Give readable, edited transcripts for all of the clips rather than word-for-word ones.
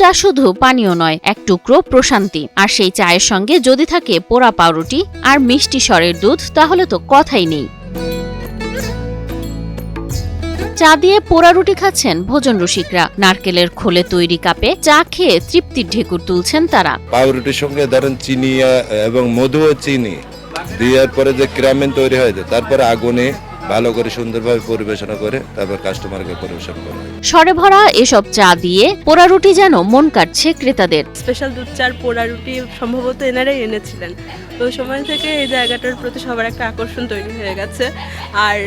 চা শুধু পানীয় নয়, এক টুকরো প্রশান্তি। আর সেই চায়ের সঙ্গে যদি থাকে পোড়া পাউরুটি আর মিষ্টি স্বরের দুধ, তাহলে তো কথাই নেই। চা দিয়ে পোড়া রুটি খাচ্ছেন ভোজন রসিকরা। নারকেলের খোলে তৈরি কাপে চা খেয়ে তৃপ্তির ঢেকুর তুলছেন তারা। পাউরুটির সঙ্গে ধরেন চিনি এবং মধু ও চিনি দেওয়ার পরে যে ক্রামেন তৈরি হয়, তারপরে আগুনে ভালো করে সুন্দরভাবে পরিবেশনা করে তারপর কাস্টমারকে পরিবেশন করে। সরে ভরা এসব চা দিয়ে পোড়া রুটি যেন মন কাটছে ক্রেতাদের। স্পেশাল দুধ চার পোড়া রুটি সম্ভবত এনারাই এনেছিলেন। তো ওই সময় থেকে এই জায়গাটার প্রতি সবার একটা আকর্ষণ তৈরি হয়ে গেছে। আর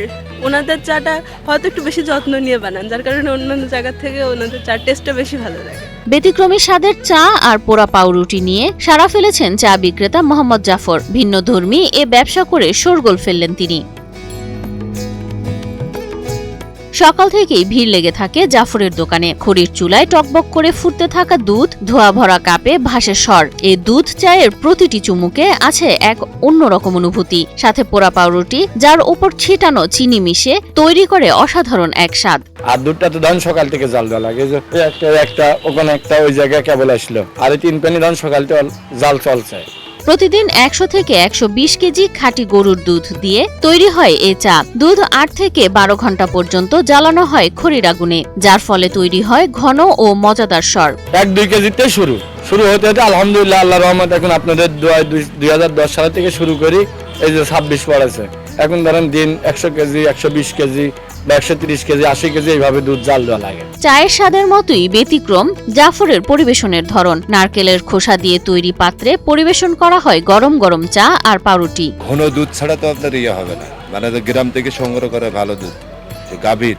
ওনাদের চাটা হয়তো একটু বেশি যত্ন নিয়ে বানান, যার কারণে অন্যান্য জায়গা থেকে ওনাদের চার টেস্টটা বেশি ভালো লাগে। ব্যতিক্রমী স্বাদের চা আর পোড়া পাউরুটি নিয়ে সাড়া ফেলেছেন চা বিক্রেতা মোহাম্মদ জাফর। ভিন্নধর্মী এ ব্যবসা করে শোরগোল ফেললেন তিনি। সকাল থেকেই ভিড় লেগে থাকে জাফরের দোকানে। খড়ির চুলায় টকবক করে ফুটতে থাকা দুধ, ধোয়া ভরা কাপে ভাসে স্বর। এই দুধ চায়ের প্রতিটি চুমুকে আছে এক অন্যরকম অনুভূতি। সাথে পোড়া পাউরুটি, যার উপর ছিটানো চিনি মিশে তৈরি করে অসাধারণ এক স্বাদ। আর দুধটা তো ধান সকাল থেকে জাল দেওয়া লাগে, একটা ওখানে একটা ওই জায়গায় কেবল আসলো, আর 3 প্যানি ধান সকাল থেকে জাল চলছে। প্রতিদিন 100 থেকে 120 কেজি খাঁটি গরুর দুধ দিয়ে তৈরি হয় এ চা। দুধ 8 থেকে 12 ঘন্টা পর্যন্ত জ্বালানো হয় খড়ির আগুনে, যার ফলে তৈরি হয় ঘন ও মজাদার স্বর। 1-2 কেজিতে শুরু হতে হতে আলহামদুলিল্লাহ আল্লাহর রহমত এখন আপনাদের 2010 সাল থেকে শুরু করি, এই যে 26 পড়েছে। এখন ধরেন দিন 100 কেজি, 120 কেজি বা 130 কেজি, 80 কেজি এইভাবে দুধ জাল দেওয়া লাগে। চায়ের স্বাদের মতোই ব্যতিক্রম জাফরের পরিবেশনের ধরন। নারকেলের খোসা দিয়ে তৈরি পাত্রে পরিবেশন করা হয় গরম গরম চা আর পাউরুটি। ঘন দুধ ছাড়া তো আপনার হবে না, মানে গ্রাম থেকে সংগ্রহ করে ভালো দুধ, গাভীর।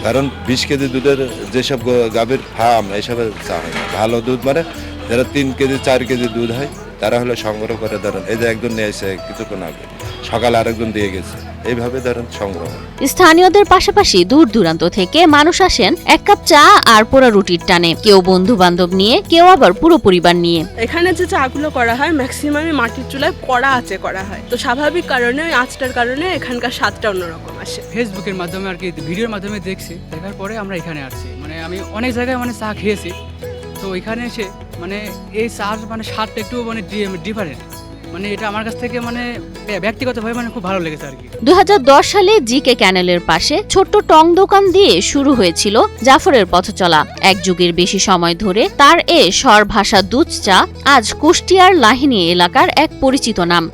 কারণ 20 কেজি দুধের যেসব গাভীর ফার্ম এইসবের চা হয় না। ভালো দুধ মানে যারা 3 কেজি 4 কেজি দুধ হয়, তারা হলো সংগ্রহ করে। ধরেন এই যে একজন নিয়ে এসে কিছুক্ষণ আগে, সকালে আরেকজন দিয়ে গেছে, এইভাবে ধরেন সংগ্রহ। স্থানীয়দের পাশাপাশি দূর দূরান্ত থেকে মানুষ আসেন এক কাপ চা আর পোড়া রুটির টানে। কেউ বন্ধু বান্ধব নিয়ে, কেউ আবার পুরো পরিবার নিয়ে। এখানে যে চাগুলো করা হয় ম্যাক্সিমামই মাটির চুলায় কড়া আঁচে করা হয়। তো স্বাভাবিক কারণে ওই আঁচটার কারণে এখানকার স্বাদটা অন্যরকম আসে। ফেসবুকের মাধ্যমে আর কি, ভিডিওর মাধ্যমে দেখছি, দেখার পরে আমরা এখানে আসছি। মানে আমি অনেক জায়গায় মানে চা খেয়েছি, তো এখানে এসে মানে এই চার মানে স্বাদটা একটু মানে ডিফারেন্ট। মানে এটা আমার কাছ থেকে মানে ব্যক্তিগতভাবে মানে খুব ভালো লেগেছে আর কি। 2010 সালে জিকে ক্যানেলের পাশে ছোট্ট টং দোকান দিয়ে শুরু হয়েছিল জাফরের পথচলা। এক যুগের বেশি সময় ধরে তার এ স্বর ভাষা দুধ চা আজ কুষ্টিয়ার লাহিনী এলাকার এক পরিচিত নাম।